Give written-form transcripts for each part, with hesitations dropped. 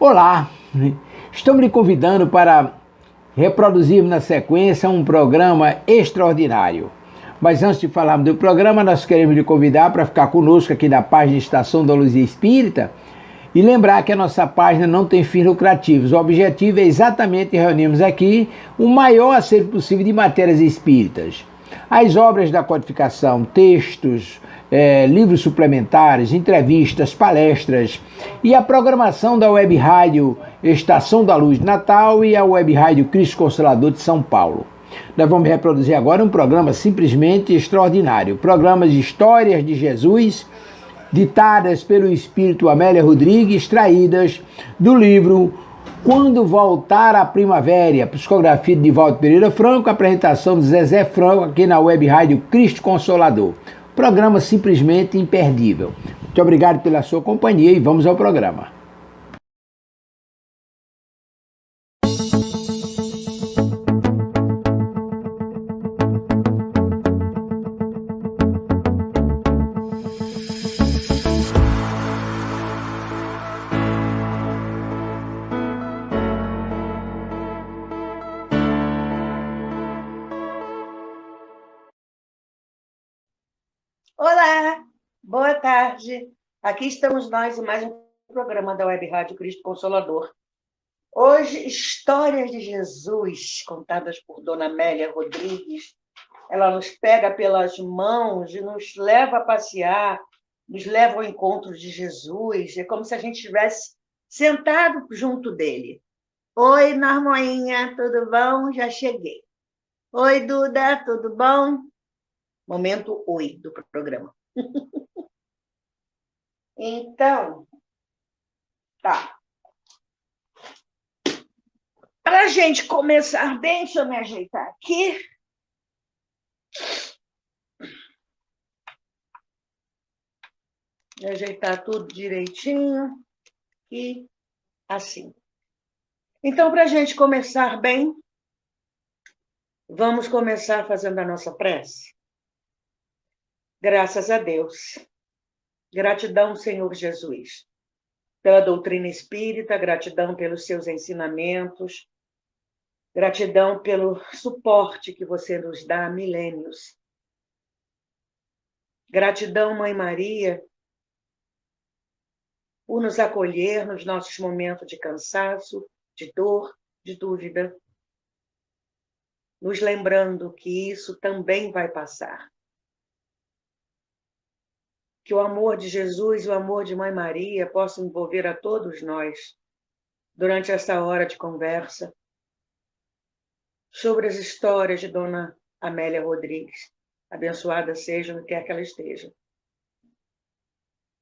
Olá, estamos lhe convidando para reproduzirmos na sequência um programa extraordinário. Mas antes de falarmos do programa, nós queremos lhe convidar para ficar conosco aqui na página Estação da Luz Espírita e lembrar que a nossa página não tem fins lucrativos. O objetivo é exatamente reunirmos aqui o maior acervo possível de matérias espíritas. As obras da codificação, textos, livros suplementares, entrevistas, palestras e a programação da Web Rádio Estação da Luz de Natal e a Web Rádio Cristo Consolador de São Paulo. Nós vamos reproduzir agora um programa simplesmente extraordinário. Programas de histórias de Jesus, ditadas pelo Espírito Amélia Rodrigues, extraídas do livro Quando Voltar a Primavera, psicografia de Divaldo Pereira Franco, apresentação de Zezé Franco aqui na Web Rádio Cristo Consolador. Programa simplesmente imperdível. Muito obrigado pela sua companhia e vamos ao programa. Olá, boa tarde. Aqui estamos nós em mais um programa da Web Rádio Cristo Consolador. Hoje, histórias de Jesus, contadas por Dona Amélia Rodrigues. Ela nos pega pelas mãos e nos leva a passear, nos leva ao encontro de Jesus. É como se a gente estivesse sentado junto dele. Oi, Normoinha, tudo bom? Já cheguei. Oi, Duda, tudo bom? Momento oi do programa. Então, tá. Para a gente começar bem, deixa eu me ajeitar aqui. Ajeitar tudo direitinho. E assim. Então, para a gente começar bem, vamos começar fazendo a nossa prece. Graças a Deus. Gratidão, Senhor Jesus, pela doutrina espírita, gratidão pelos seus ensinamentos, gratidão pelo suporte que você nos dá há milênios. Gratidão, Mãe Maria, por nos acolher nos nossos momentos de cansaço, de dor, de dúvida, nos lembrando que isso também vai passar. Que o amor de Jesus e o amor de Mãe Maria possam envolver a todos nós durante essa hora de conversa sobre as histórias de Dona Amélia Rodrigues. Abençoada seja onde quer que ela esteja.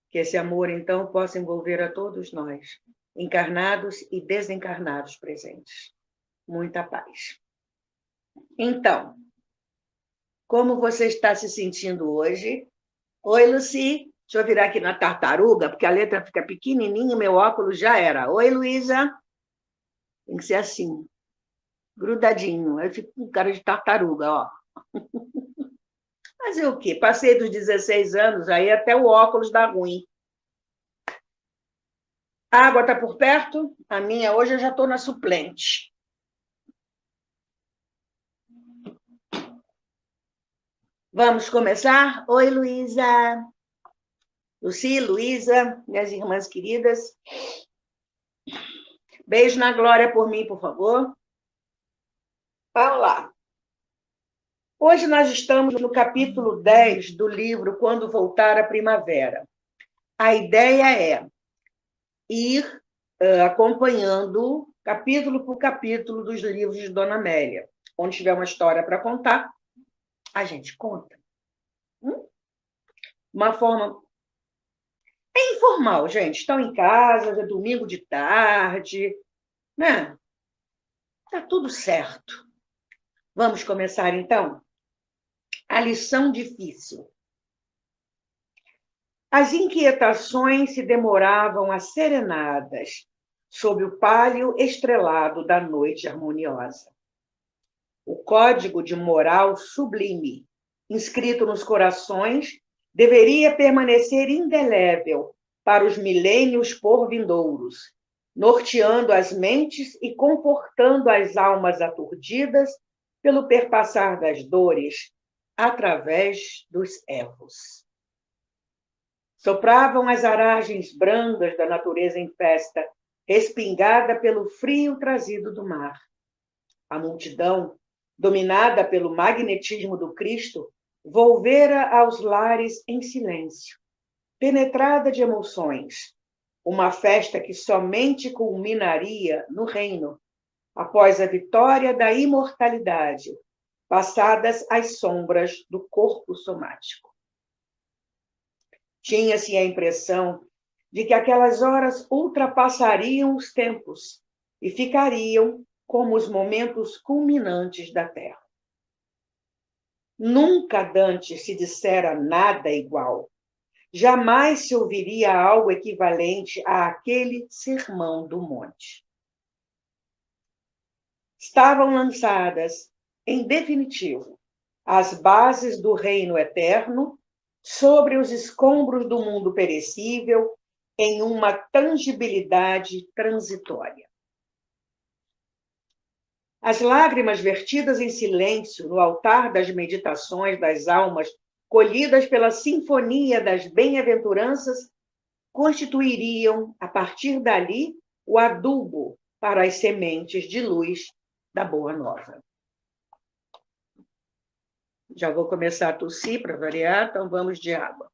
Que esse amor, então, possa envolver a todos nós, encarnados e desencarnados presentes. Muita paz. Então, como você está se sentindo hoje? Oi, Luci. Deixa eu virar aqui na tartaruga, porque a letra fica pequenininha e meu óculos já era. Oi, Luísa. Tem que ser assim, grudadinho. Aí fica com cara de tartaruga, ó. Fazer o quê? Passei dos 16 anos, aí até o óculos dá ruim. A água está por perto? A minha hoje eu já estou na suplente. Vamos começar? Oi, Luísa. Luci, Luísa, minhas irmãs queridas. Beijo na Glória por mim, por favor. Vamos lá. Hoje nós estamos no capítulo 10 do livro Quando Voltar a Primavera. A ideia é ir acompanhando capítulo por capítulo dos livros de Dona Amélia. Onde tiver uma história para contar, a gente conta. Uma forma... É informal, gente. Estão em casa, é domingo de tarde, né? Tá tudo certo. Vamos começar, então? A lição difícil. As inquietações se demoravam asserenadas sob o pálio estrelado da noite harmoniosa. O código de moral sublime, inscrito nos corações, deveria permanecer indelével para os milênios por vindouros, norteando as mentes e confortando as almas aturdidas pelo perpassar das dores através dos erros. Sopravam as aragens brandas da natureza em festa, respingada pelo frio trazido do mar. A multidão, dominada pelo magnetismo do Cristo, volvera aos lares em silêncio, penetrada de emoções, uma festa que somente culminaria no reino, após a vitória da imortalidade, passadas as sombras do corpo somático. Tinha-se a impressão de que aquelas horas ultrapassariam os tempos e ficariam como os momentos culminantes da Terra. Nunca dantes se dissera nada igual. Jamais se ouviria algo equivalente àquele sermão do monte. Estavam lançadas, em definitivo, as bases do reino eterno sobre os escombros do mundo perecível em uma tangibilidade transitória. As lágrimas vertidas em silêncio no altar das meditações das almas colhidas pela sinfonia das bem-aventuranças constituiriam, a partir dali, o adubo para as sementes de luz da Boa Nova. Já vou começar a tossir para variar, então vamos de água.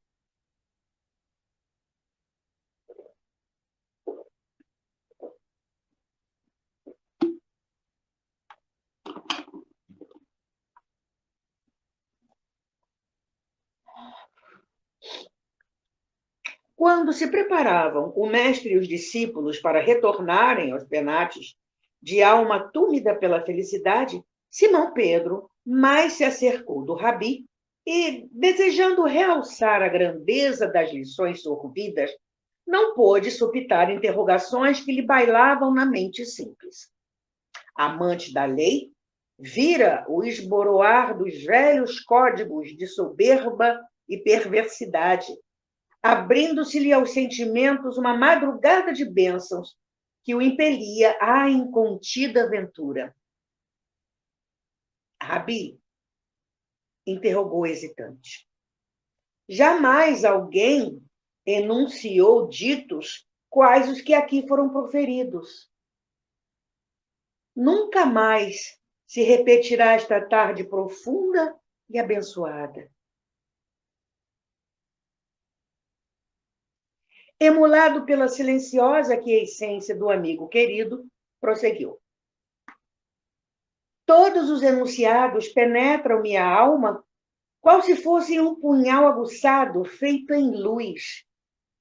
Quando se preparavam o mestre e os discípulos para retornarem aos penates, de alma túmida pela felicidade, Simão Pedro mais se acercou do rabi e, desejando realçar a grandeza das lições sorvidas, não pôde supitar interrogações que lhe bailavam na mente simples. Amante da lei, vira o esboroar dos velhos códigos de soberba e perversidade, abrindo-se-lhe aos sentimentos uma madrugada de bênçãos que o impelia à incontida aventura. Rabi, interrogou hesitante. Jamais alguém enunciou ditos quais os que aqui foram proferidos. Nunca mais se repetirá esta tarde profunda e abençoada. Emulado pela silenciosa aquiescência do amigo querido, prosseguiu. Todos os enunciados penetram minha alma, qual se fosse um punhal aguçado feito em luz,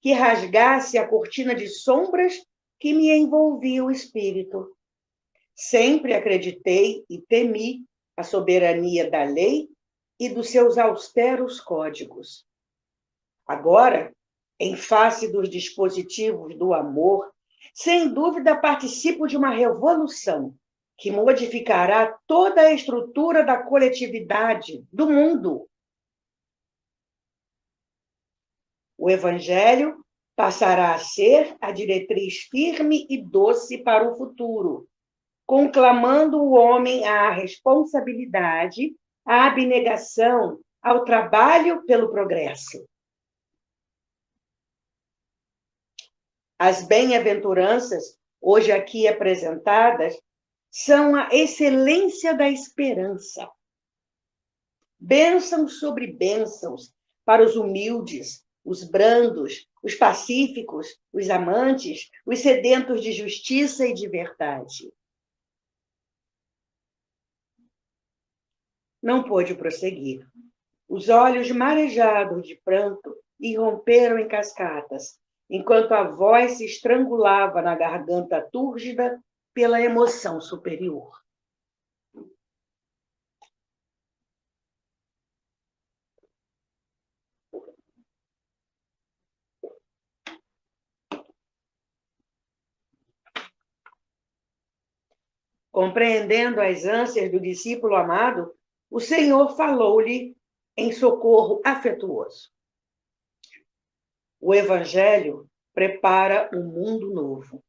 que rasgasse a cortina de sombras que me envolvia o espírito. Sempre acreditei e temi a soberania da lei e dos seus austeros códigos. Agora, em face dos dispositivos do amor, sem dúvida participo de uma revolução que modificará toda a estrutura da coletividade, do mundo. O Evangelho passará a ser a diretriz firme e doce para o futuro, conclamando o homem à responsabilidade, à abnegação, ao trabalho pelo progresso. As bem-aventuranças, hoje aqui apresentadas, são a excelência da esperança. Bênçãos sobre bênçãos para os humildes, os brandos, os pacíficos, os amantes, os sedentos de justiça e de verdade. Não pôde prosseguir. Os olhos marejados de pranto irromperam em cascatas, enquanto a voz se estrangulava na garganta túrgida pela emoção superior. Compreendendo as ânsias do discípulo amado, o Senhor falou-lhe em socorro afetuoso. O Evangelho prepara um mundo novo.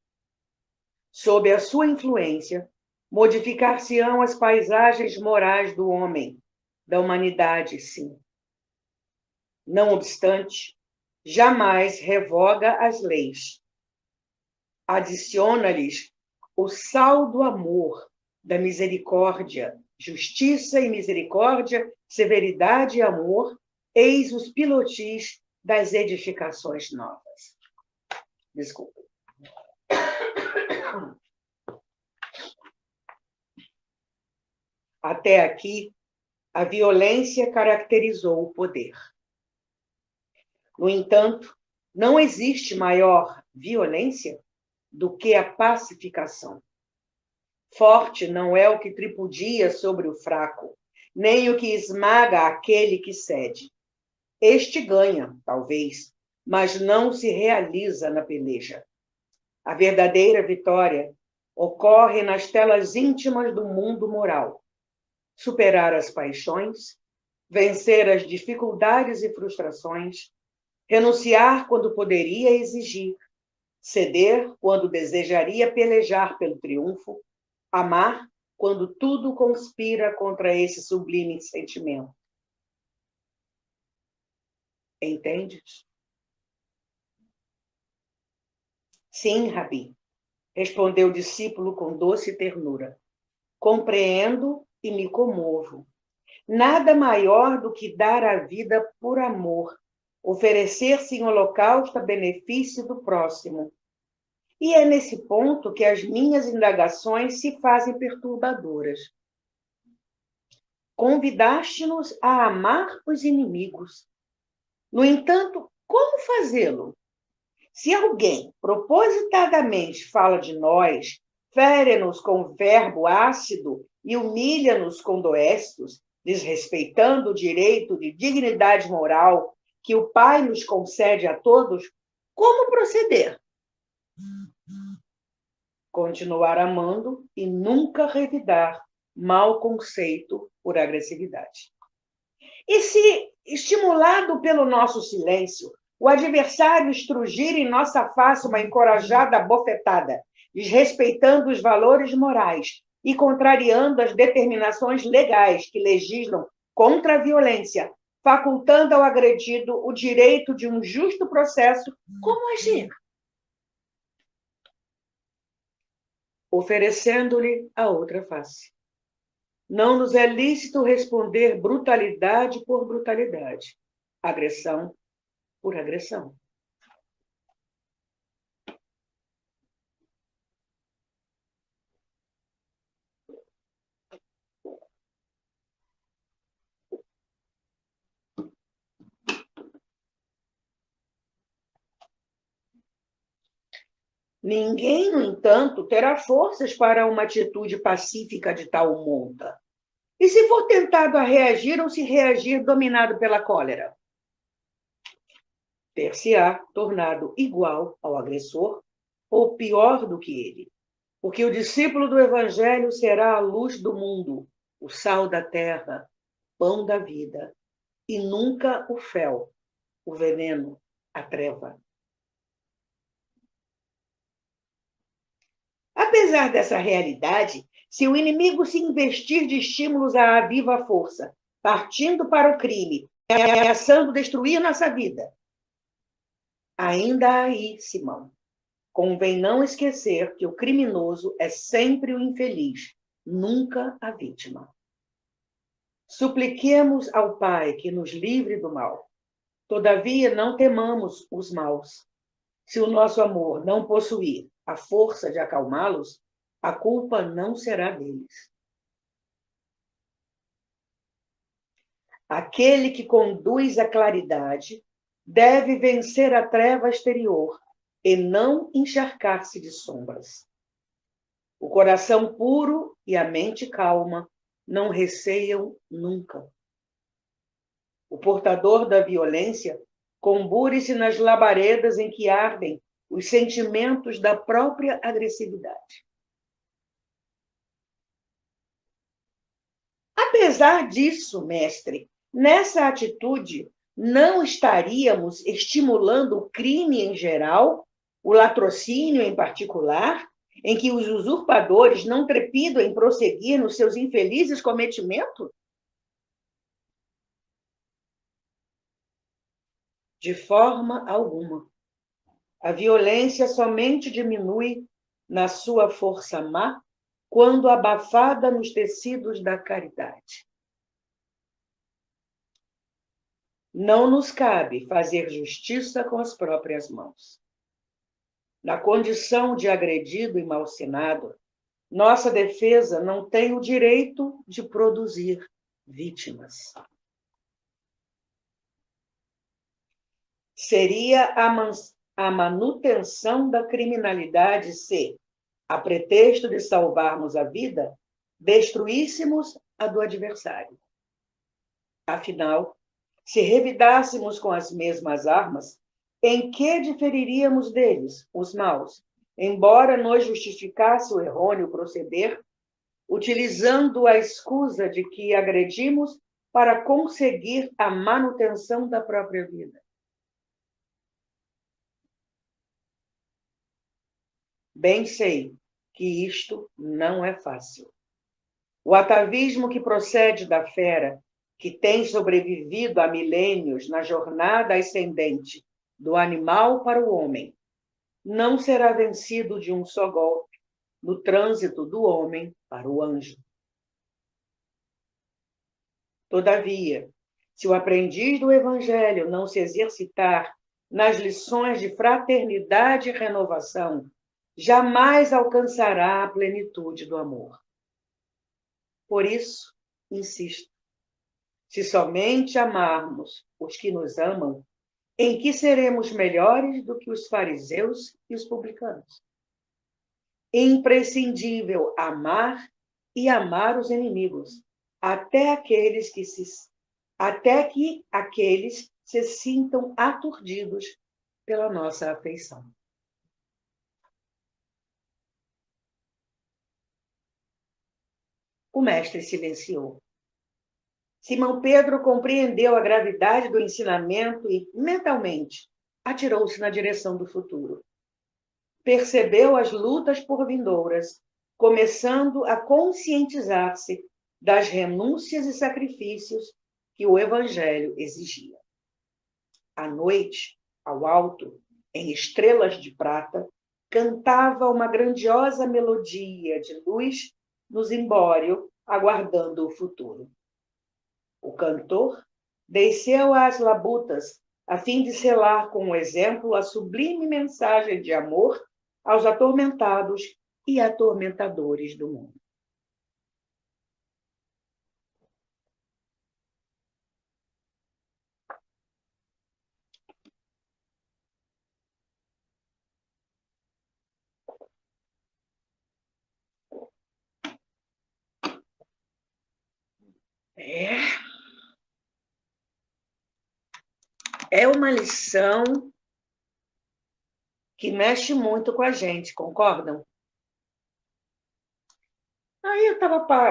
Sob a sua influência, modificar-se-ão as paisagens morais do homem, da humanidade, sim. Não obstante, jamais revoga as leis. Adiciona-lhes o sal do amor, da misericórdia, justiça e misericórdia, severidade e amor, eis os pilotis das edificações novas. Desculpa. Até aqui, a violência caracterizou o poder. No entanto, não existe maior violência do que a pacificação. Forte não é o que tripudia sobre o fraco, nem o que esmaga aquele que cede. Este ganha, talvez, mas não se realiza na peleja. A verdadeira vitória ocorre nas telas íntimas do mundo moral. Superar as paixões, vencer as dificuldades e frustrações, renunciar quando poderia exigir, ceder quando desejaria pelejar pelo triunfo, amar quando tudo conspira contra esse sublime sentimento. Entendes? Sim, Rabi, respondeu o discípulo com doce ternura. Compreendo e me comovo. Nada maior do que dar a vida por amor, oferecer-se em holocausto a benefício do próximo. E é nesse ponto que as minhas indagações se fazem perturbadoras. Convidaste-nos a amar os inimigos. No entanto, como fazê-lo? Se alguém propositadamente fala de nós, fere-nos com verbo ácido e humilha-nos com doestos, desrespeitando o direito de dignidade moral que o Pai nos concede a todos, como proceder? Continuar amando e nunca revidar mau conceito por agressividade. E se, estimulado pelo nosso silêncio, o adversário estrugir em nossa face uma encorajada bofetada, desrespeitando os valores morais e contrariando as determinações legais que legislam contra a violência, facultando ao agredido o direito de um justo processo, como agir? Oferecendo-lhe a outra face. Não nos é lícito responder brutalidade por brutalidade, agressão por agressão. Ninguém, no entanto, terá forças para uma atitude pacífica de tal monta. E se for tentado a reagir ou se reagir dominado pela cólera? Ter-se-á tornado igual ao agressor ou pior do que ele. Porque o discípulo do Evangelho será a luz do mundo, o sal da terra, pão da vida, e nunca o fel, o veneno, a treva. Apesar dessa realidade, se o inimigo se investir de estímulos à viva força, partindo para o crime, ameaçando destruir nossa vida, ainda aí, Simão, convém não esquecer que o criminoso é sempre o infeliz, nunca a vítima. Supliquemos ao Pai que nos livre do mal. Todavia, não temamos os maus. Se o nosso amor não possuir a força de acalmá-los, a culpa não será deles. Aquele que conduz à claridade deve vencer a treva exterior e não encharcar-se de sombras. O coração puro e a mente calma não receiam nunca. O portador da violência combure-se nas labaredas em que ardem os sentimentos da própria agressividade. Apesar disso, mestre, nessa atitude não estaríamos estimulando o crime em geral, o latrocínio em particular, em que os usurpadores não trepidam em prosseguir nos seus infelizes cometimentos? De forma alguma. A violência somente diminui na sua força má quando abafada nos tecidos da caridade. Não nos cabe fazer justiça com as próprias mãos. Na condição de agredido e malsinado, nossa defesa não tem o direito de produzir vítimas. Seria a manutenção da criminalidade se, a pretexto de salvarmos a vida, destruíssemos a do adversário. Afinal, se revidássemos com as mesmas armas, em que diferiríamos deles, os maus, embora nos justificasse o errôneo proceder, utilizando a escusa de que agredimos para conseguir a manutenção da própria vida? Bem sei que isto não é fácil. O atavismo que procede da fera, que tem sobrevivido há milênios na jornada ascendente do animal para o homem, não será vencido de um só golpe no trânsito do homem para o anjo. Todavia, se o aprendiz do Evangelho não se exercitar nas lições de fraternidade e renovação, jamais alcançará a plenitude do amor. Por isso, insisto, se somente amarmos os que nos amam, em que seremos melhores do que os fariseus e os publicanos? Imprescindível amar e amar os inimigos, até que aqueles se sintam aturdidos pela nossa afeição. O mestre silenciou. Simão Pedro compreendeu a gravidade do ensinamento e, mentalmente, atirou-se na direção do futuro. Percebeu as lutas por vindouras, começando a conscientizar-se das renúncias e sacrifícios que o Evangelho exigia. À noite, ao alto, em estrelas de prata, cantava uma grandiosa melodia de luz no zimbório, aguardando o futuro. O cantor desceu às labutas a fim de selar com o exemplo a sublime mensagem de amor aos atormentados e atormentadores do mundo. É uma lição que mexe muito com a gente, concordam? Aí eu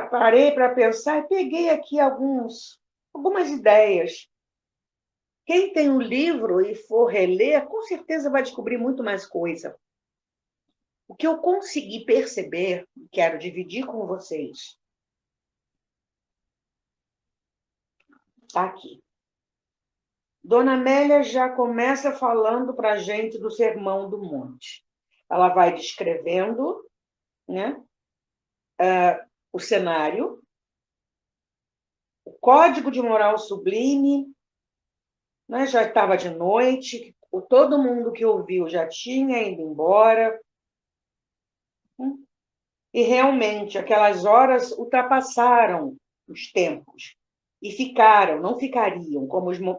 parei para pensar e peguei aqui algumas ideias. Quem tem um livro e for reler, com certeza vai descobrir muito mais coisa. O que eu consegui perceber, quero dividir com vocês, está aqui. Dona Amélia já começa falando para a gente do Sermão do Monte. Ela vai descrevendo, né, o cenário, o código de moral sublime, né, já estava de noite, todo mundo que ouviu já tinha ido embora. E realmente, aquelas horas ultrapassaram os tempos e não ficariam,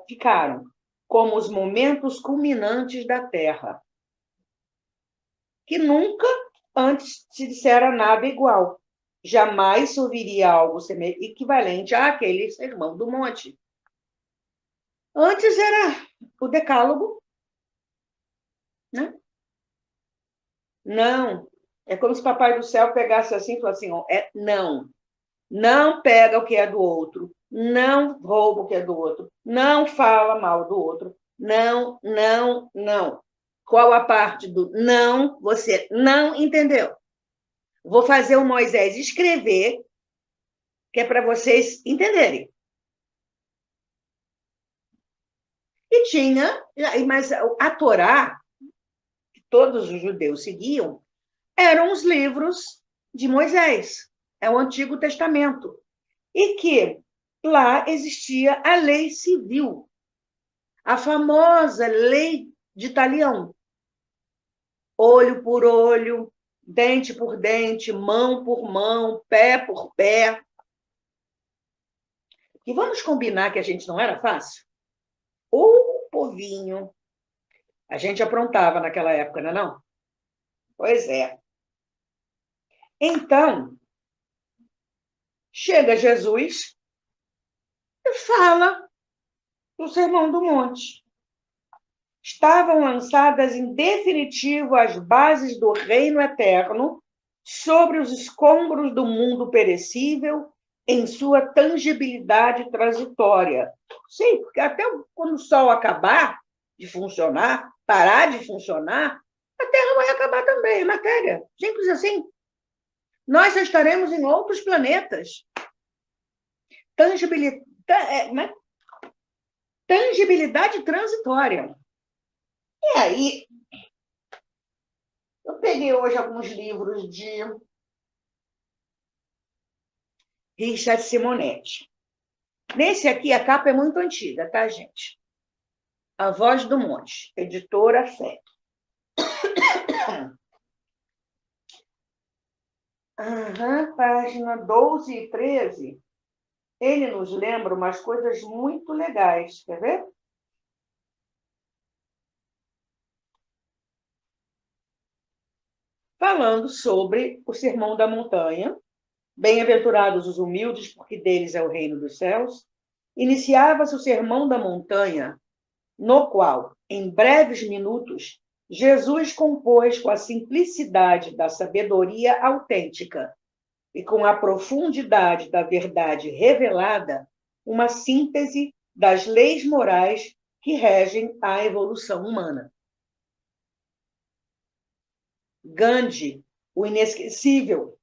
ficaram como os momentos culminantes da Terra, que nunca antes se dissera nada igual. Jamais se ouviria algo equivalente àquele Sermão do Monte. Antes era o Decálogo, né? Não. É como se o Papai do Céu pegasse assim e falasse assim, não. Não pega o que é do outro, não rouba o que é do outro, não fala mal do outro, não, não, não. Qual a parte do não você não entendeu? Vou fazer o Moisés escrever, que é para vocês entenderem. E tinha, mas a Torá, que todos os judeus seguiam, eram os livros de Moisés, é o Antigo Testamento. E que lá existia a lei civil, a famosa lei de Talião. Olho por olho, dente por dente, mão por mão, pé por pé. E vamos combinar que a gente não era fácil? O povinho. A gente aprontava naquela época, não é não? Pois é. Então, chega Jesus e fala no Sermão do Monte. Estavam lançadas em definitivo as bases do reino eterno sobre os escombros do mundo perecível em sua tangibilidade transitória. Sim, porque até quando o sol acabar de funcionar, parar de funcionar, a Terra vai acabar também, é matéria. Simples assim. Nós já estaremos em outros planetas. Tangibilidade transitória. E aí, eu peguei hoje alguns livros de Richard Simonetti. Nesse aqui, a capa é muito antiga, tá, gente? A Voz do Monte, editora Fé. Página 12 e 13. Ele nos lembra umas coisas muito legais. Quer ver? Falando sobre o Sermão da Montanha. Bem-aventurados os humildes, porque deles é o reino dos céus. Iniciava-se o Sermão da Montanha, no qual, em breves minutos, Jesus compôs com a simplicidade da sabedoria autêntica e com a profundidade da verdade revelada uma síntese das leis morais que regem a evolução humana. Gandhi, o inesquecível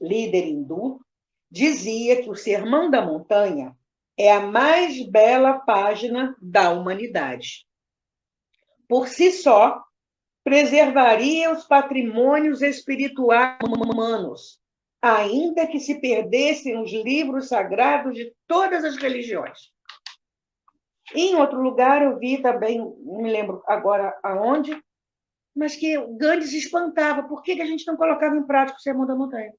líder hindu, dizia que o Sermão da Montanha é a mais bela página da humanidade. Por si só, preservaria os patrimônios espirituais humanos, ainda que se perdessem os livros sagrados de todas as religiões. Em outro lugar, eu vi também, não me lembro agora aonde, mas que Gandhi se espantava. Por que a gente não colocava em prática o Sermão da Montanha?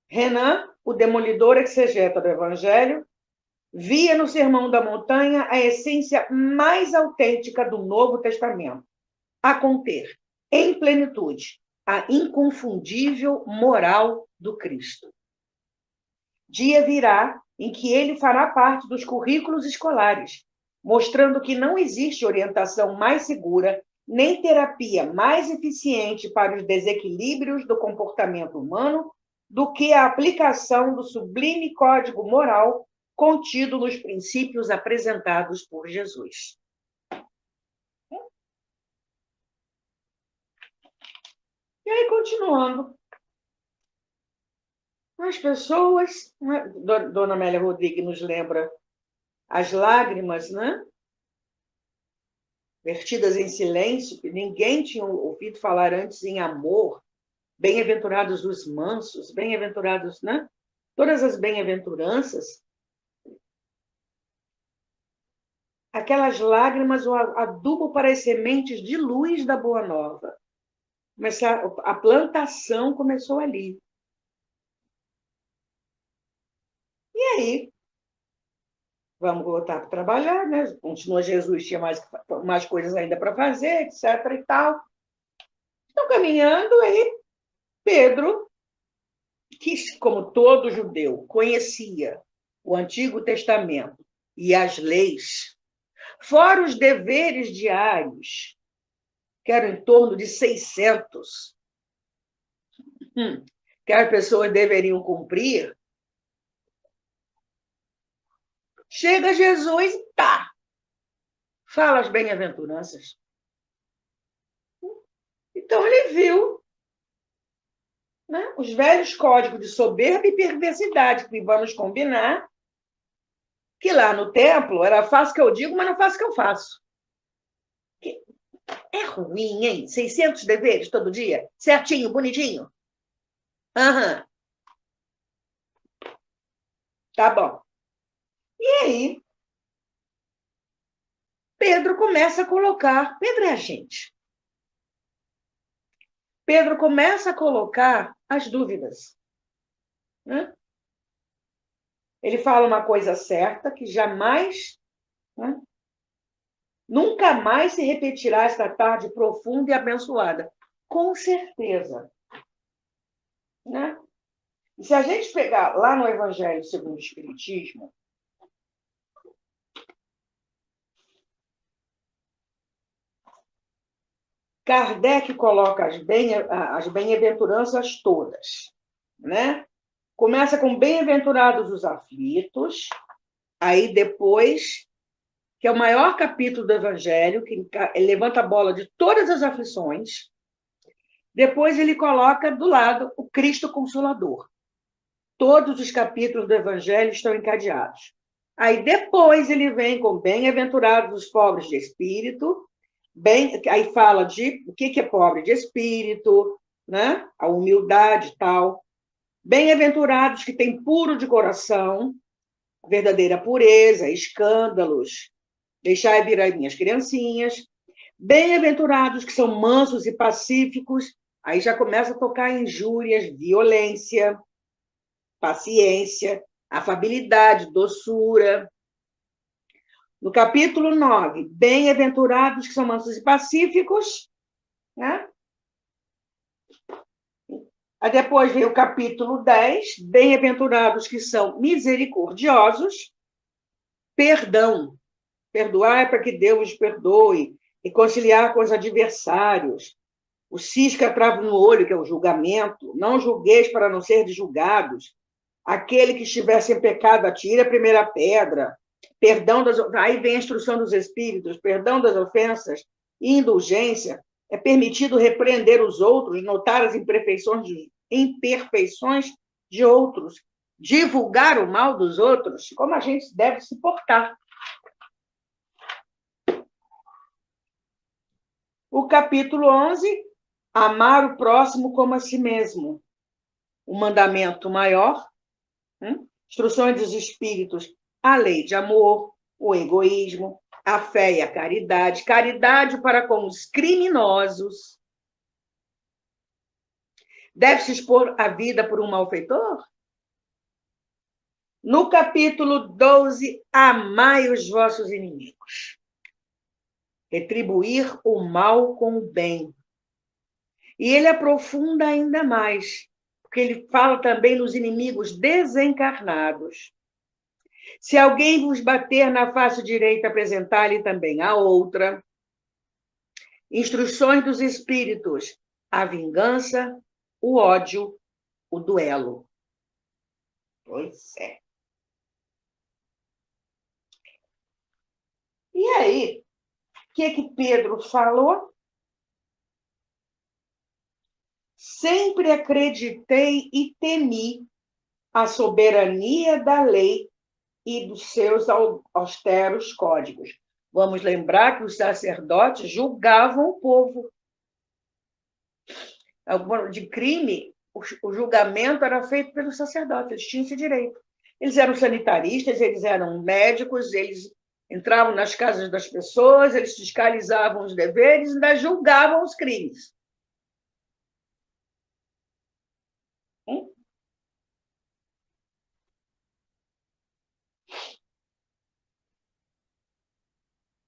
Renan, o demolidor exegeta do Evangelho, via no Sermão da Montanha a essência mais autêntica do Novo Testamento, a conter, em plenitude, a inconfundível moral do Cristo. Dia virá em que ele fará parte dos currículos escolares, mostrando que não existe orientação mais segura, nem terapia mais eficiente para os desequilíbrios do comportamento humano do que a aplicação do sublime código moral contido nos princípios apresentados por Jesus. E aí, continuando. As pessoas, né? Dona Amélia Rodrigues nos lembra as lágrimas, né? Vertidas em silêncio, que ninguém tinha ouvido falar antes em amor. Bem-aventurados os mansos, bem-aventurados, né? Todas as bem-aventuranças. Aquelas lágrimas, o adubo para as sementes de luz da Boa Nova. A plantação começou ali. E aí, vamos voltar para trabalhar, né? Continua Jesus, tinha mais coisas ainda para fazer, etc. e tal. Estão caminhando aí, Pedro, que, como todo judeu, conhecia o Antigo Testamento e as leis, fora os deveres diários, que eram em torno de 600, que as pessoas deveriam cumprir, chega Jesus e fala as bem-aventuranças. Então, ele viu, né, os velhos códigos de soberba e perversidade, que vamos combinar que lá no templo era faço o que eu digo, mas não faço o que eu faço. É ruim, hein? 600 deveres todo dia? Certinho, bonitinho? Aham, tá bom. E aí, Pedro começa a colocar. Pedro é a gente. Pedro começa a colocar as dúvidas. Né? Ele fala uma coisa certa que jamais, né, nunca mais se repetirá esta tarde profunda e abençoada. Com certeza. Né? E se a gente pegar lá no Evangelho segundo o Espiritismo, Kardec coloca as bem-aventuranças todas. Né? Começa com bem-aventurados os aflitos, aí depois, que é o maior capítulo do Evangelho, que levanta a bola de todas as aflições, depois ele coloca do lado o Cristo Consolador. Todos os capítulos do Evangelho estão encadeados. Aí depois ele vem com bem-aventurados os pobres de espírito, aí fala de o que é pobre de espírito, né? A humildade e tal. Bem-aventurados que têm puro de coração, verdadeira pureza, escândalos, deixai vir as minhas criancinhas. Bem-aventurados que são mansos e pacíficos, aí já começa a tocar injúrias, violência, paciência, afabilidade, doçura. No capítulo 9, bem-aventurados que são mansos e pacíficos, né? Aí depois vem o capítulo 10, bem-aventurados que são misericordiosos, perdão, perdoar para que Deus os perdoe, reconciliar com os adversários, o cisco que trava no olho, que é o julgamento, não julgueis para não ser julgados, aquele que estiver sem pecado, atire a primeira pedra, perdão das... Aí vem a instrução dos espíritos, perdão das ofensas, indulgência, é permitido repreender os outros, notar as imperfeições de outros, divulgar o mal dos outros, como a gente deve se portar. O capítulo 11, amar o próximo como a si mesmo. O mandamento maior, instruções dos espíritos, a lei de amor, o egoísmo, a fé e a caridade, caridade para com os criminosos. Deve-se expor a vida por um malfeitor? No capítulo 12, amai os vossos inimigos. Retribuir o mal com o bem. E ele aprofunda ainda mais, porque ele fala também nos inimigos desencarnados. Se alguém vos bater na face direita, apresentar-lhe também a outra. Instruções dos espíritos, a vingança, o ódio, o duelo. Pois é. E aí, o que Pedro falou? Sempre acreditei e temi a soberania da lei e dos seus austeros códigos. Vamos lembrar que os sacerdotes julgavam o povo. De crime, o julgamento era feito pelos sacerdotes, eles tinham esse direito. Eles eram sanitaristas, eles eram médicos, eles entravam nas casas das pessoas, eles fiscalizavam os deveres e ainda julgavam os crimes.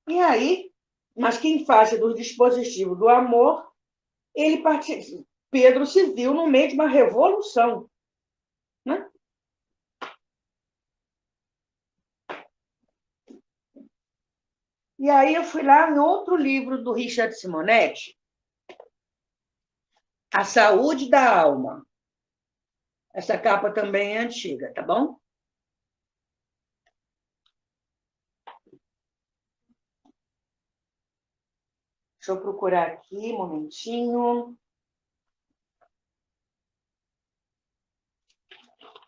E aí, mas que em face do dispositivo do amor, Pedro se viu no meio de uma revolução. Né? E aí eu fui lá em outro livro do Richard Simonetti, A Saúde da Alma. Essa capa também é antiga, tá bom? Deixa eu procurar aqui, um momentinho.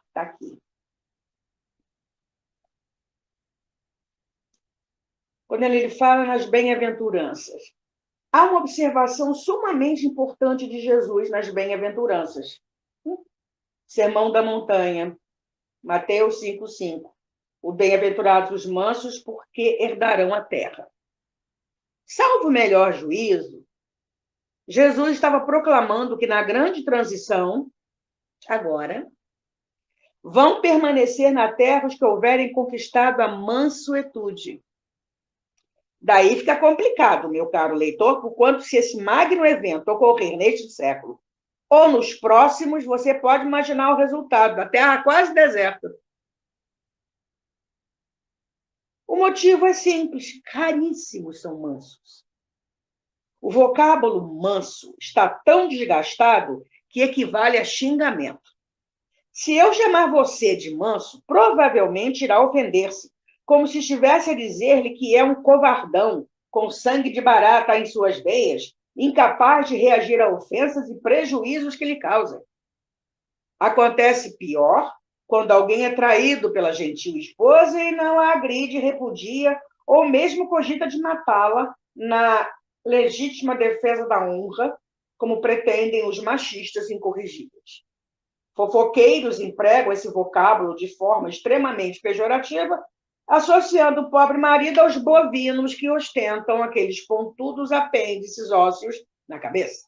Está aqui. Quando ele fala nas bem-aventuranças. Há uma observação sumamente importante de Jesus nas bem-aventuranças. Sermão da Montanha, Mateus 5,5. O bem-aventurados os mansos, porque herdarão a terra. Salvo o melhor juízo, Jesus estava proclamando que na grande transição, agora, vão permanecer na terra os que houverem conquistado a mansuetude. Daí fica complicado, meu caro leitor, porquanto se esse magno evento ocorrer neste século ou nos próximos, você pode imaginar o resultado, da terra quase deserta. O motivo é simples, raríssimos são mansos. O vocábulo manso está tão desgastado que equivale a xingamento. Se eu chamar você de manso, provavelmente irá ofender-se, como se estivesse a dizer-lhe que é um covardão, com sangue de barata em suas veias, incapaz de reagir a ofensas e prejuízos que lhe causam. Acontece pior quando alguém é traído pela gentil esposa e não a agride, repudia, ou mesmo cogita de matá-la na legítima defesa da honra, como pretendem os machistas incorrigíveis. Fofoqueiros empregam esse vocábulo de forma extremamente pejorativa, associando o pobre marido aos bovinos que ostentam aqueles pontudos apêndices ósseos na cabeça.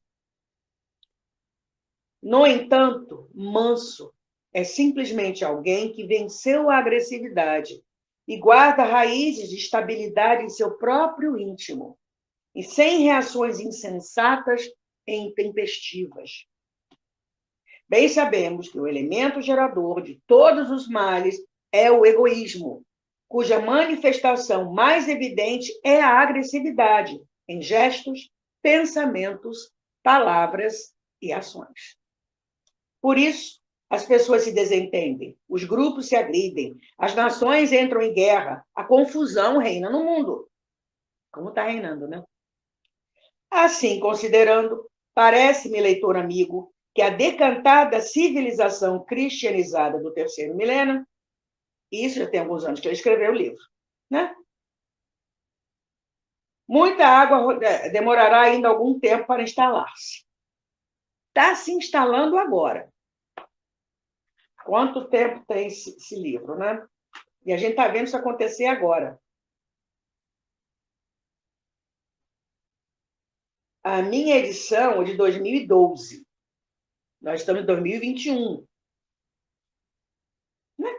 No entanto, manso é simplesmente alguém que venceu a agressividade e guarda raízes de estabilidade em seu próprio íntimo, e sem reações insensatas e intempestivas. Bem sabemos que o elemento gerador de todos os males é o egoísmo, cuja manifestação mais evidente é a agressividade em gestos, pensamentos, palavras e ações. Por isso, as pessoas se desentendem, os grupos se agridem, as nações entram em guerra, a confusão reina no mundo. Como está reinando, né? Assim, considerando, parece-me, leitor amigo, que a decantada civilização cristianizada do terceiro milênio, isso já tem alguns anos que ele escreveu o livro, né? Muita água demorará ainda algum tempo para instalar-se. Está se instalando agora. Quanto tempo tem esse livro, né? E a gente está vendo isso acontecer agora. A minha edição é de 2012. Nós estamos em 2021. Né?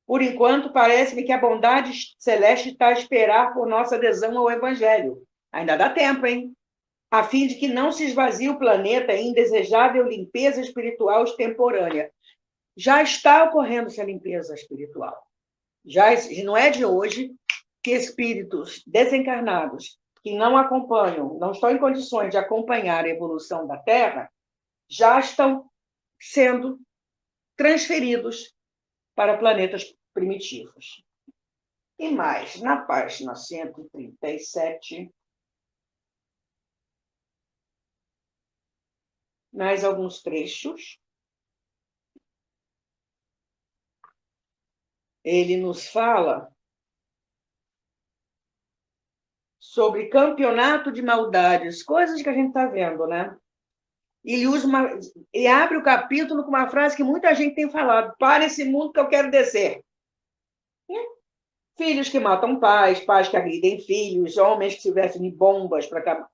Por enquanto, parece-me que a bondade celeste está a esperar por nossa adesão ao Evangelho. Ainda dá tempo, hein? A fim de que não se esvazie o planeta em indesejável limpeza espiritual extemporânea. Já está ocorrendo essa limpeza espiritual. Já não é de hoje que espíritos desencarnados que não acompanham, não estão em condições de acompanhar a evolução da Terra, já estão sendo transferidos para planetas primitivos. E mais, na página 137, mais alguns trechos. Ele nos fala sobre campeonato de maldades, coisas que a gente está vendo, né? Ele abre o capítulo com uma frase que muita gente tem falado: para esse mundo que eu quero descer. Filhos que matam pais, pais que agridem filhos, homens que se vestem de bombas para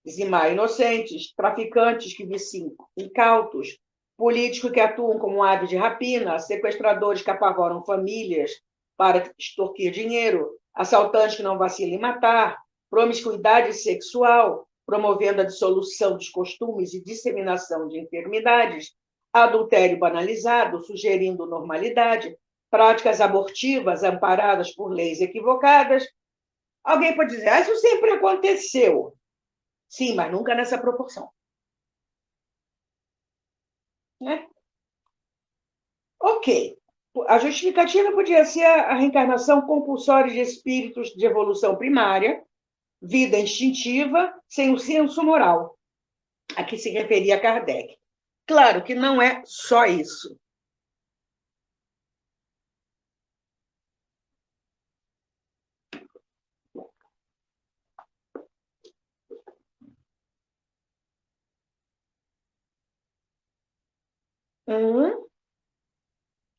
dizimar inocentes, traficantes que viciam incautos, políticos que atuam como aves de rapina, sequestradores que apavoram famílias para extorquir dinheiro, assaltantes que não vacilam em matar, promiscuidade sexual, promovendo a dissolução dos costumes e disseminação de enfermidades, adultério banalizado, sugerindo normalidade, práticas abortivas amparadas por leis equivocadas. Alguém pode dizer, isso sempre aconteceu. Sim, mas nunca nessa proporção. Né? Ok. A justificativa podia ser a reencarnação compulsória de espíritos de evolução primária, vida instintiva sem o senso moral, a que se referia Kardec. Claro que não é só isso.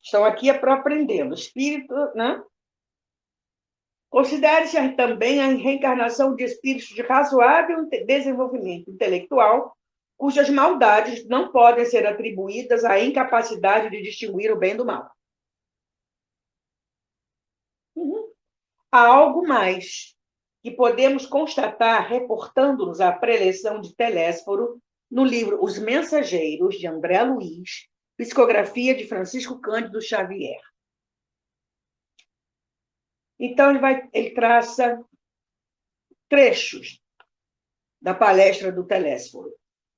Estão aqui para aprendendo. Espírito, né? Considere-se também a reencarnação de espíritos de razoável desenvolvimento intelectual, cujas maldades não podem ser atribuídas à incapacidade de distinguir o bem do mal. Há algo mais que podemos constatar reportando-nos à preleção de Telésforo no livro Os Mensageiros, de André Luiz, psicografia de Francisco Cândido Xavier. Então, ele traça trechos da palestra do Telésforo.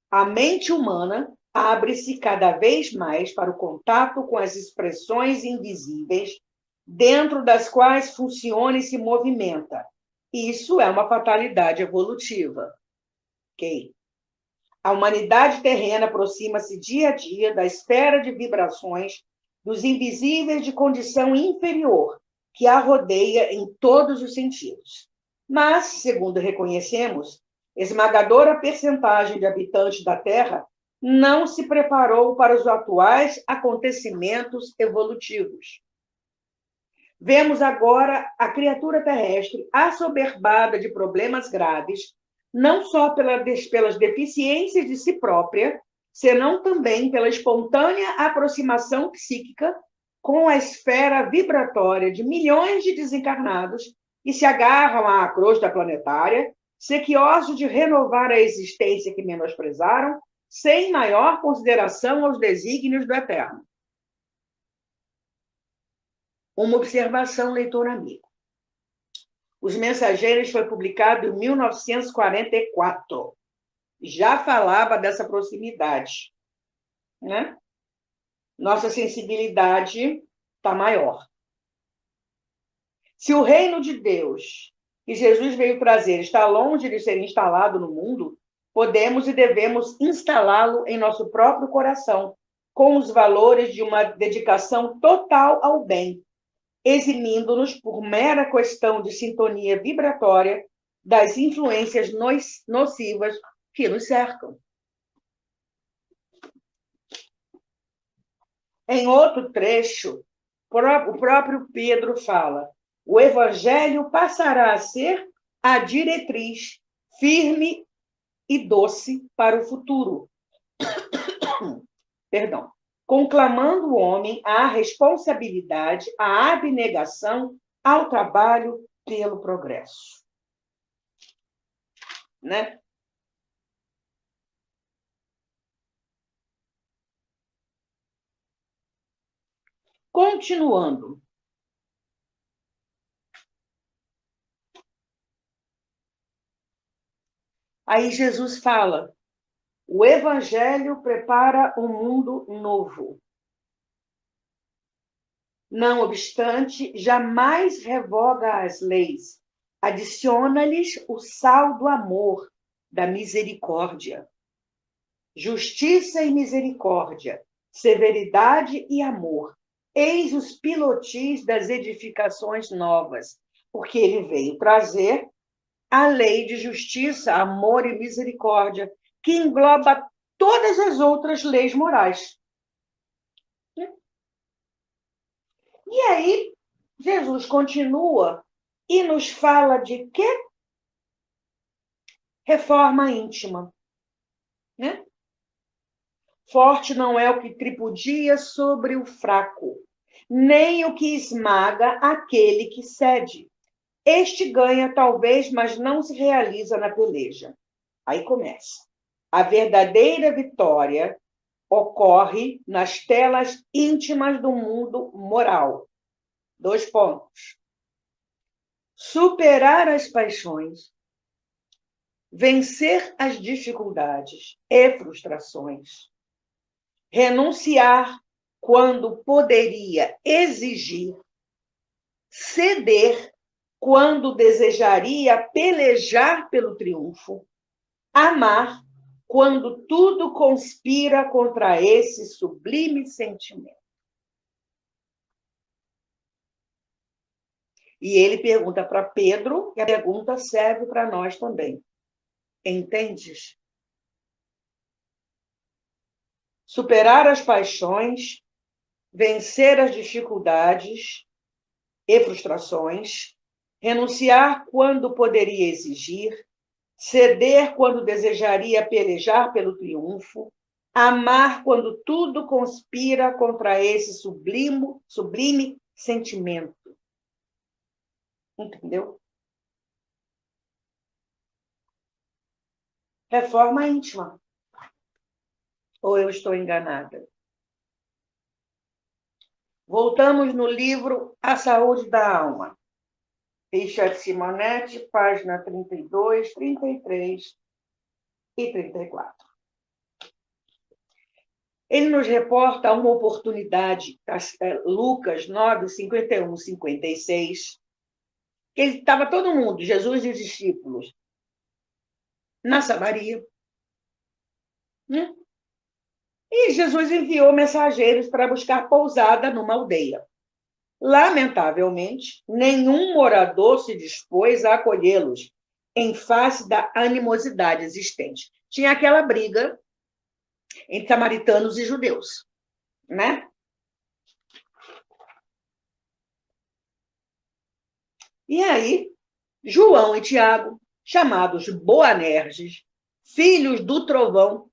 A mente humana abre-se cada vez mais para o contato com as expressões invisíveis, dentro das quais funciona e se movimenta. Isso é uma fatalidade evolutiva. Ok? A humanidade terrena aproxima-se dia a dia da esfera de vibrações dos invisíveis de condição inferior, que a rodeia em todos os sentidos. Mas, segundo reconhecemos, esmagadora percentagem de habitantes da Terra não se preparou para os atuais acontecimentos evolutivos. Vemos agora a criatura terrestre assoberbada de problemas graves, não só pelas deficiências de si própria, senão também pela espontânea aproximação psíquica com a esfera vibratória de milhões de desencarnados que se agarram à crosta planetária, sequiosos de renovar a existência que menosprezaram, sem maior consideração aos desígnios do Eterno. Uma observação, leitor amigo. Os Mensageiros foi publicado em 1944. Já falava dessa proximidade, né? Nossa sensibilidade está maior. Se o reino de Deus que Jesus veio trazer está longe de ser instalado no mundo, podemos e devemos instalá-lo em nosso próprio coração, com os valores de uma dedicação total ao bem, eximindo-nos por mera questão de sintonia vibratória das influências nocivas que nos cercam. Em outro trecho, o próprio Pedro fala: o evangelho passará a ser a diretriz firme e doce para o futuro. Perdão. Conclamando o homem à responsabilidade, à abnegação, ao trabalho pelo progresso. Né? Continuando. Aí Jesus fala: o evangelho prepara um mundo novo. Não obstante, jamais revoga as leis, adiciona-lhes o sal do amor, da misericórdia. Justiça e misericórdia, severidade e amor, eis os pilotis das edificações novas, porque ele veio trazer a lei de justiça, amor e misericórdia, que engloba todas as outras leis morais. E aí, Jesus continua e nos fala de quê? Reforma íntima. Né? Forte não é o que tripudia sobre o fraco, nem o que esmaga aquele que cede. Este ganha, talvez, mas não se realiza na peleja. Aí começa. A verdadeira vitória ocorre nas telas íntimas do mundo moral. 2 pontos. Superar as paixões, vencer as dificuldades e frustrações, renunciar quando poderia exigir, ceder quando desejaria pelejar pelo triunfo. Amar, quando tudo conspira contra esse sublime sentimento. E ele pergunta para Pedro, e a pergunta serve para nós também. Entendes? Superar as paixões, vencer as dificuldades e frustrações, renunciar quando poderia exigir, ceder quando desejaria pelejar pelo triunfo, amar quando tudo conspira contra esse sublime sentimento. Entendeu? Reforma íntima. Ou eu estou enganada? Voltamos no livro A Saúde da Alma. Richard Simonetti, página 32, 33 e 34. Ele nos reporta uma oportunidade, Lucas 9, 51, 56, que ele estava todo mundo, Jesus e os discípulos, na Samaria. Né? E Jesus enviou mensageiros para buscar pousada numa aldeia. Lamentavelmente, nenhum morador se dispôs a acolhê-los em face da animosidade existente. Tinha aquela briga entre samaritanos e judeus, né? E aí, João e Tiago, chamados Boanerges, filhos do trovão,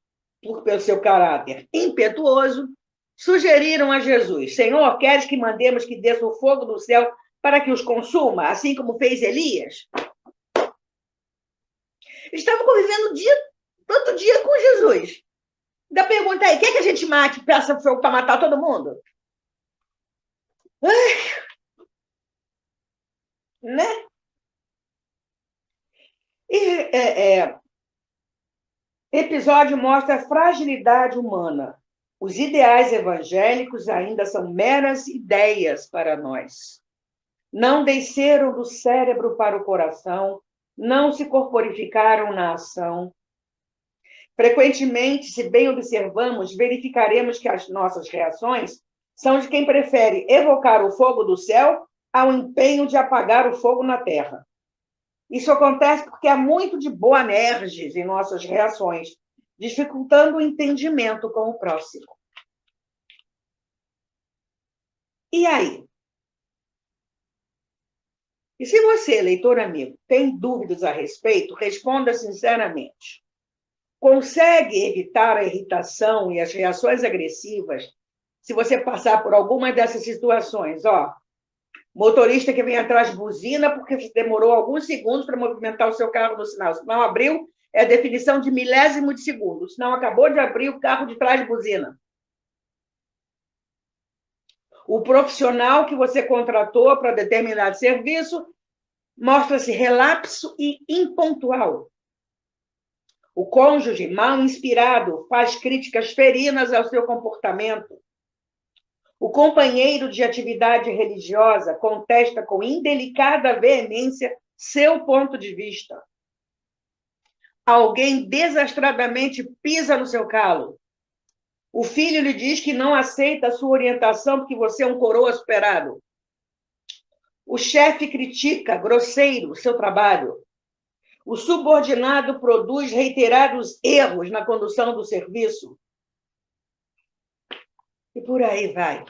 pelo seu caráter impetuoso, sugeriram a Jesus: Senhor, queres que mandemos que desça o fogo do céu para que os consuma, assim como fez Elias? Eles estavam convivendo todo dia com Jesus. Ainda pergunta aí, quer que a gente mate, peça fogo para matar todo mundo? Né? E, episódio mostra a fragilidade humana. Os ideais evangélicos ainda são meras ideias para nós. Não desceram do cérebro para o coração, não se corporificaram na ação. Frequentemente, se bem observamos, verificaremos que as nossas reações são de quem prefere evocar o fogo do céu ao empenho de apagar o fogo na terra. Isso acontece porque há muito de Boanerges em nossas reações, dificultando o entendimento com o próximo. E aí? E se você, leitor amigo, tem dúvidas a respeito, responda sinceramente. Consegue evitar a irritação e as reações agressivas se você passar por alguma dessas situações? Motorista que vem atrás buzina porque demorou alguns segundos para movimentar o seu carro no sinal. O sinal abriu, é a definição de milésimo de segundo. O sinal acabou de abrir, o carro de trás buzina. O profissional que você contratou para determinado serviço mostra-se relapso e impontual. O cônjuge mal inspirado faz críticas ferinas ao seu comportamento. O companheiro de atividade religiosa contesta com indelicada veemência seu ponto de vista. Alguém desastradamente pisa no seu calo. O filho lhe diz que não aceita a sua orientação porque você é um coroa superado. O chefe critica, grosseiro, seu trabalho. O subordinado produz reiterados erros na condução do serviço. E por aí vai.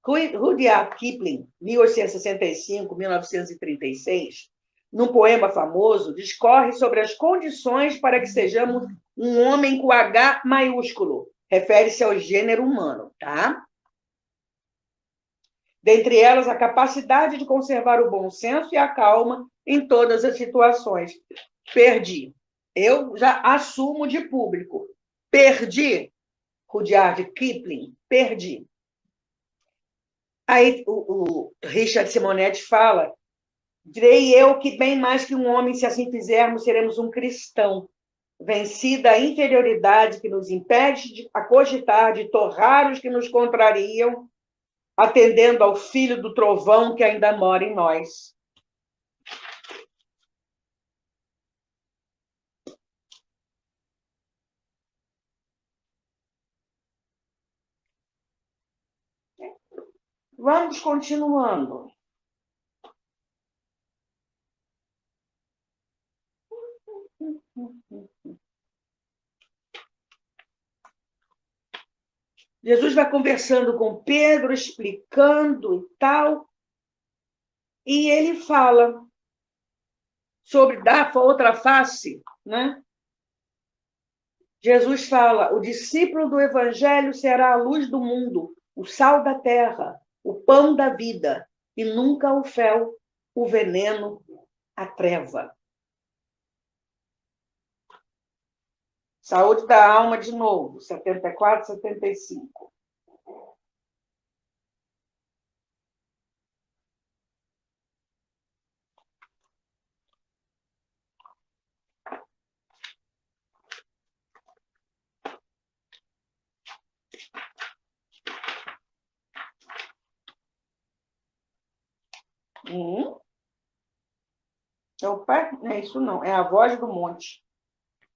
Rudyard Kipling, 1865-1936, num poema famoso, discorre sobre as condições para que sejamos um homem com H maiúsculo. Refere-se ao gênero humano, tá? Dentre elas, a capacidade de conservar o bom senso e a calma em todas as situações. Perdi. Eu já assumo de público. Perdi. Rudyard Kipling, perdi. Aí o Richard Simonetti fala: direi eu que bem mais que um homem, se assim fizermos, seremos um cristão. vencida a inferioridade que nos impede de cogitar, de torrar os que nos contrariam, atendendo ao filho do trovão que ainda mora em nós. Vamos continuando. Jesus vai conversando com Pedro, explicando e tal, e ele fala sobre dar outra face, né? Jesus fala: o discípulo do evangelho será a luz do mundo, o sal da terra, o pão da vida, e nunca o fel, o veneno, a treva. Saúde da alma de novo, 74, 75. Opa, não é isso não, é a voz do monte.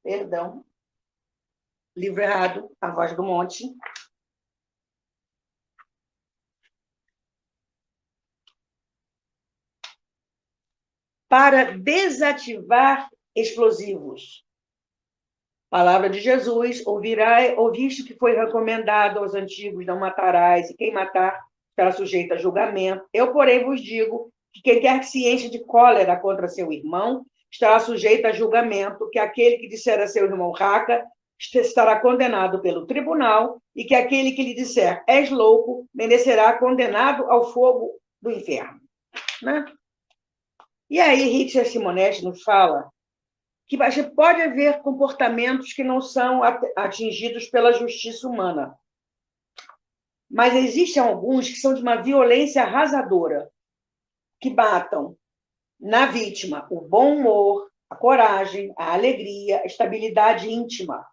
Perdão. Livro errado, a voz do monte. Para desativar explosivos. Palavra de Jesus, ouviste que foi recomendado aos antigos, não matarás, e quem matar será sujeito a julgamento. Eu, porém, vos digo que quem quer que se enche de cólera contra seu irmão estará sujeito a julgamento, que aquele que disser a seu irmão raca estará condenado pelo tribunal, e que aquele que lhe disser és louco merecerá condenado ao fogo do inferno. Né? E aí, Richard Simonetti nos fala que pode haver comportamentos que não são atingidos pela justiça humana. Mas existem alguns que são de uma violência arrasadora, que batam na vítima o bom humor, a coragem, a alegria, a estabilidade íntima.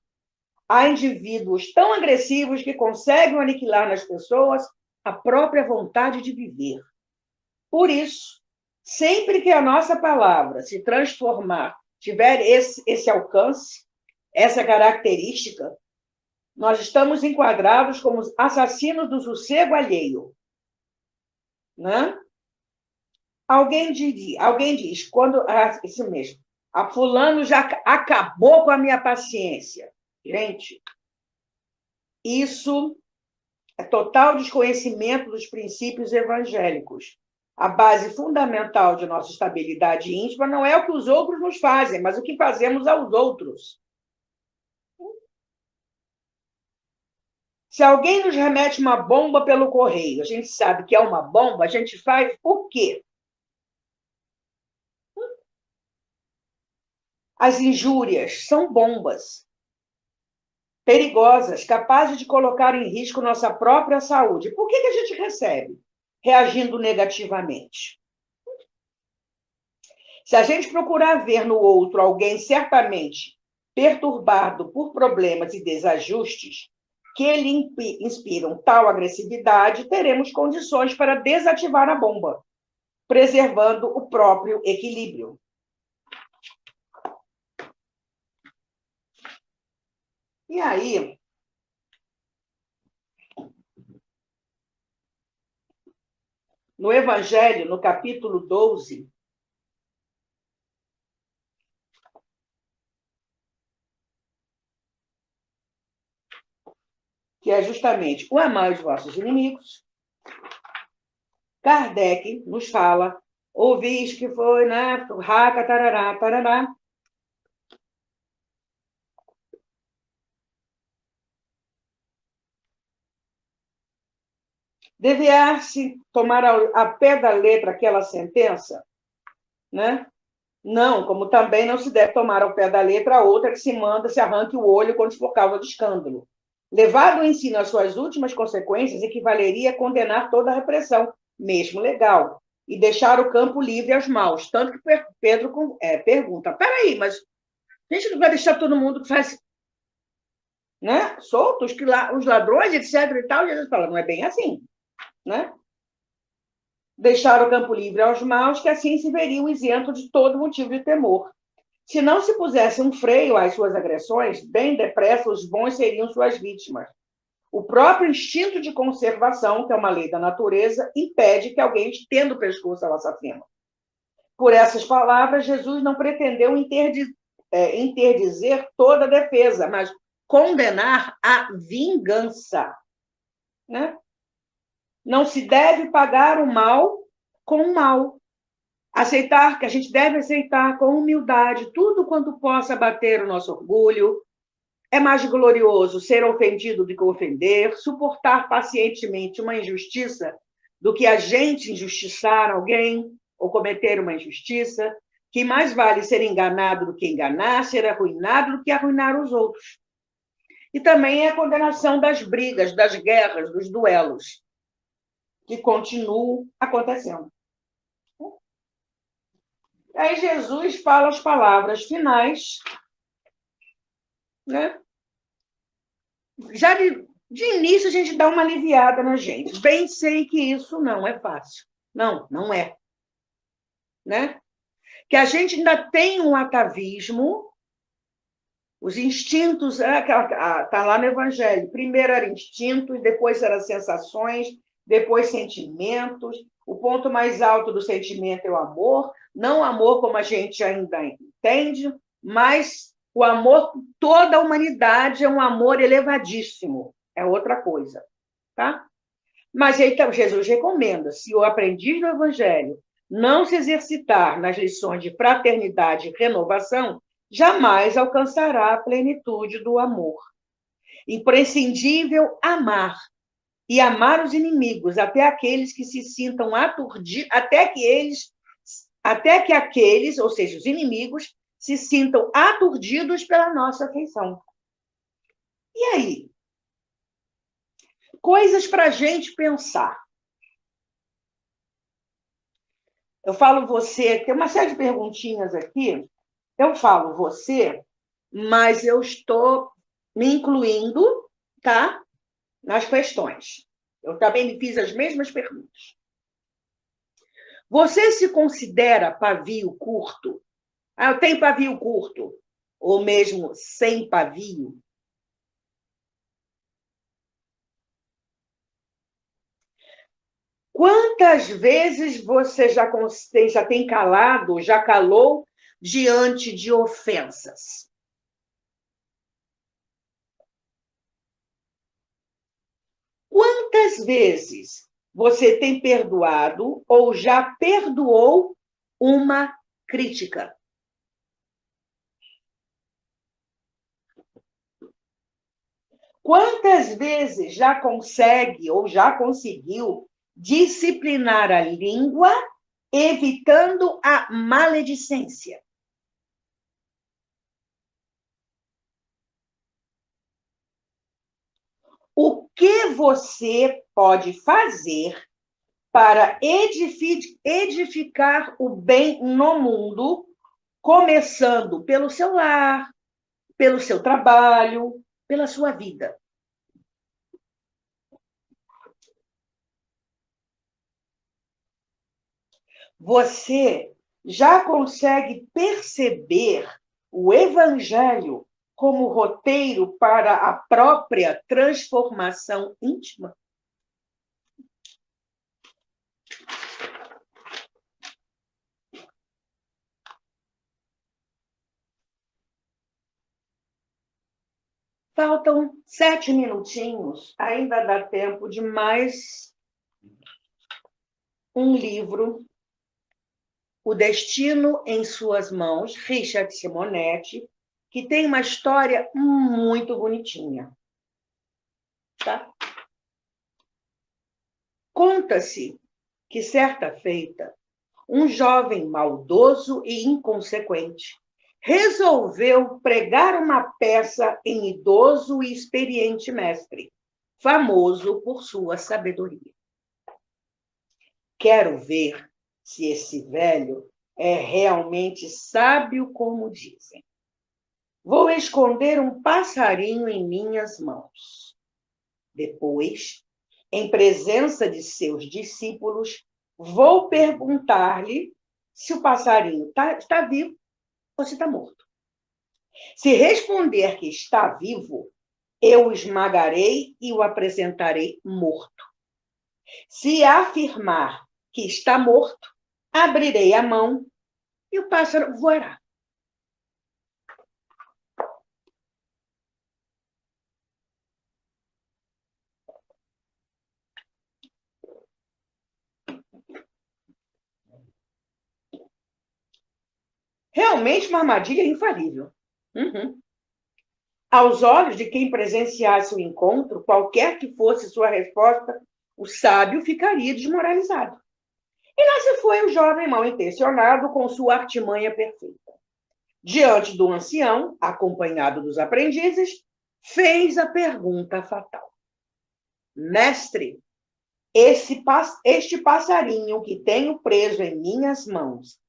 Há indivíduos tão agressivos que conseguem aniquilar nas pessoas a própria vontade de viver. Por isso, sempre que a nossa palavra se transformar, tiver esse alcance, essa característica, nós estamos enquadrados como assassinos do sossego alheio. Né? Alguém diz, quando isso mesmo, a fulano já acabou com a minha paciência. Gente, isso é total desconhecimento dos princípios evangélicos. A base fundamental de nossa estabilidade íntima não é o que os outros nos fazem, mas o que fazemos aos outros. Se alguém nos remete uma bomba pelo correio, a gente sabe que é uma bomba, a gente faz por quê? As injúrias são bombas perigosas, capazes de colocar em risco nossa própria saúde. Por que a gente recebe? Reagindo negativamente. Se a gente procurar ver no outro alguém certamente perturbado por problemas e desajustes que lhe inspiram tal agressividade, teremos condições para desativar a bomba, preservando o próprio equilíbrio. E aí, no Evangelho, no capítulo 12, que é justamente o amar os vossos inimigos, Kardec nos fala, ouviste que foi, né, raca, tarará, tarará. Deveria-se tomar a pé da letra aquela sentença? Né? Não, como também não se deve tomar ao pé da letra a outra que se arranque o olho quando for causa de escândalo. Levado o ensino às suas últimas consequências, equivaleria a condenar toda a repressão, mesmo legal, e deixar o campo livre aos maus. Tanto que Pedro pergunta, peraí, mas A gente não vai deixar todo mundo que faz, né, solto, os ladrões, etc. e tal. Jesus fala, não é bem assim, né? Deixar o campo livre aos maus, que assim se veriam isentos de todo motivo de temor. Se não se pusesse um freio às suas agressões, bem depressa os bons seriam suas vítimas. O próprio instinto de conservação, que é uma lei da natureza, impede que alguém estenda o pescoço ao assassino. Por essas palavras, Jesus não pretendeu interdizer toda a defesa, mas condenar a vingança, né? Não se deve pagar o mal com o mal. Aceitar que a gente deve aceitar com humildade tudo quanto possa abater o nosso orgulho. É mais glorioso ser ofendido do que ofender, suportar pacientemente uma injustiça do que a gente injustiçar alguém ou cometer uma injustiça, que mais vale ser enganado do que enganar, ser arruinado do que arruinar os outros. E também é a condenação das brigas, das guerras, dos duelos, que continuam acontecendo. Aí Jesus fala as palavras finais, né? Já de início a gente dá uma aliviada na gente. Bem sei que isso não é fácil. Não, não é. Né? Que a gente ainda tem um atavismo, os instintos, está lá no Evangelho. Primeiro era instintos, depois eram sensações, depois sentimentos. O ponto mais alto do sentimento é o amor, não o amor como a gente ainda entende, mas o amor, toda a humanidade é um amor elevadíssimo, é outra coisa, tá? Mas então Jesus recomenda, se o aprendiz do Evangelho não se exercitar nas lições de fraternidade e renovação, jamais alcançará a plenitude do amor. Imprescindível amar, e amar os inimigos, até aqueles que se sintam aturdidos, até que aqueles, ou seja, os inimigos, se sintam aturdidos pela nossa afeição. E aí? Coisas para a gente pensar. Eu falo você, tem uma série de perguntinhas aqui. Eu falo você, mas eu estou me incluindo, tá? Nas questões. Eu também fiz as mesmas perguntas. Você se considera pavio curto? Eu tenho pavio curto, ou mesmo sem pavio? Quantas vezes você já tem calado, já calou diante de ofensas? Quantas vezes você tem perdoado ou já perdoou uma crítica? Quantas vezes já consegue ou já conseguiu disciplinar a língua, evitando a maledicência? O que você pode fazer para edificar o bem no mundo, começando pelo seu lar, pelo seu trabalho, pela sua vida? Você já consegue perceber o Evangelho como roteiro para a própria transformação íntima? Faltam 7 minutinhos, ainda dá tempo de mais um livro, O Destino em Suas Mãos, Richard Simonetti, que tem uma história muito bonitinha. Tá? Conta-se que, certa feita, um jovem maldoso e inconsequente resolveu pregar uma peça em idoso e experiente mestre, famoso por sua sabedoria. Quero ver se esse velho é realmente sábio como dizem. Vou esconder um passarinho em minhas mãos. Depois, em presença de seus discípulos, vou perguntar-lhe se o passarinho está vivo ou se está morto. Se responder que está vivo, eu o esmagarei e o apresentarei morto. Se afirmar que está morto, abrirei a mão e o pássaro voará. Realmente uma armadilha infalível. Uhum. Aos olhos de quem presenciasse o encontro, qualquer que fosse sua resposta, o sábio ficaria desmoralizado. E lá se foi o jovem mal intencionado com sua artimanha perfeita. Diante do ancião, acompanhado dos aprendizes, fez a pergunta fatal. Mestre, este passarinho que tenho preso em minhas mãos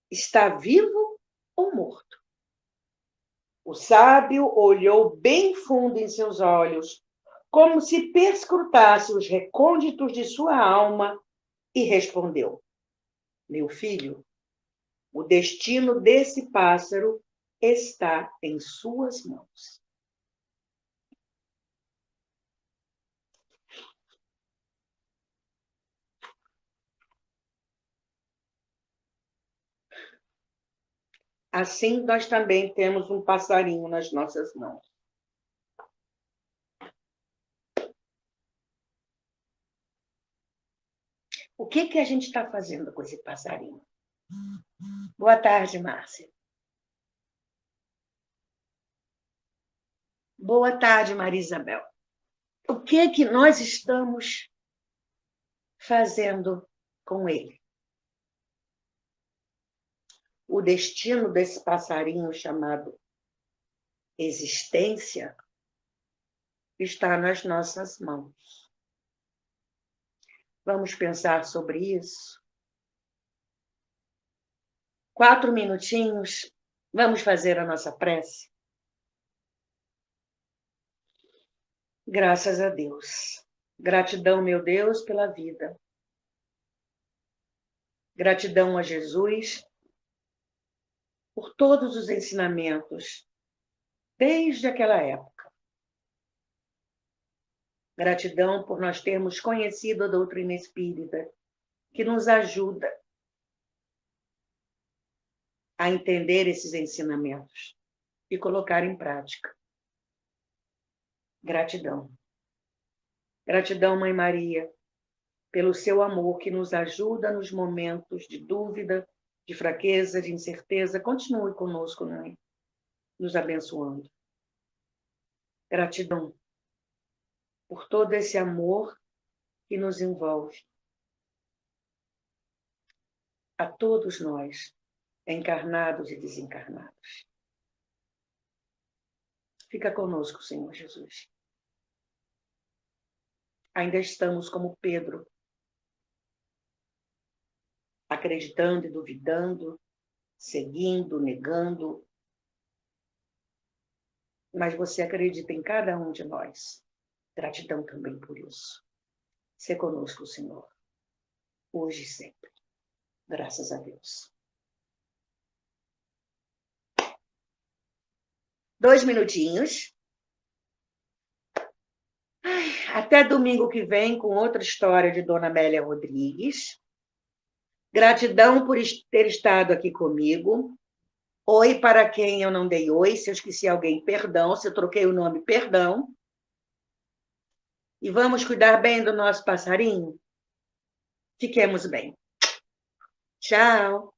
está vivo ou morto? O sábio olhou bem fundo em seus olhos, como se perscrutasse os recônditos de sua alma, e respondeu: Meu filho, o destino desse pássaro está em suas mãos. Assim, nós também temos um passarinho nas nossas mãos. O que a gente está fazendo com esse passarinho? Boa tarde, Márcia. Boa tarde, Maria Isabel. O que nós estamos fazendo com ele? O destino desse passarinho chamado existência está nas nossas mãos. Vamos pensar sobre isso? 4 minutinhos, vamos fazer a nossa prece? Graças a Deus. Gratidão, meu Deus, pela vida. Gratidão a Jesus por todos os ensinamentos, desde aquela época. Gratidão por nós termos conhecido a doutrina espírita, que nos ajuda a entender esses ensinamentos e colocar em prática. Gratidão. Gratidão, Mãe Maria, pelo seu amor que nos ajuda nos momentos de dúvida, de fraqueza, de incerteza. Continue conosco, Mãe, nos abençoando. Gratidão por todo esse amor que nos envolve. A todos nós, encarnados e desencarnados. Fica conosco, Senhor Jesus. Ainda estamos como Pedro, acreditando e duvidando, seguindo, negando. Mas você acredita em cada um de nós. Gratidão também por isso. Sê conosco, Senhor, hoje e sempre. Graças a Deus. 2 minutinhos. Até domingo que vem com outra história de Dona Amélia Rodrigues. Gratidão por ter estado aqui comigo. Oi para quem eu não dei oi. Se eu esqueci alguém, perdão. Se eu troquei o nome, perdão. E vamos cuidar bem do nosso passarinho? Fiquemos bem. Tchau.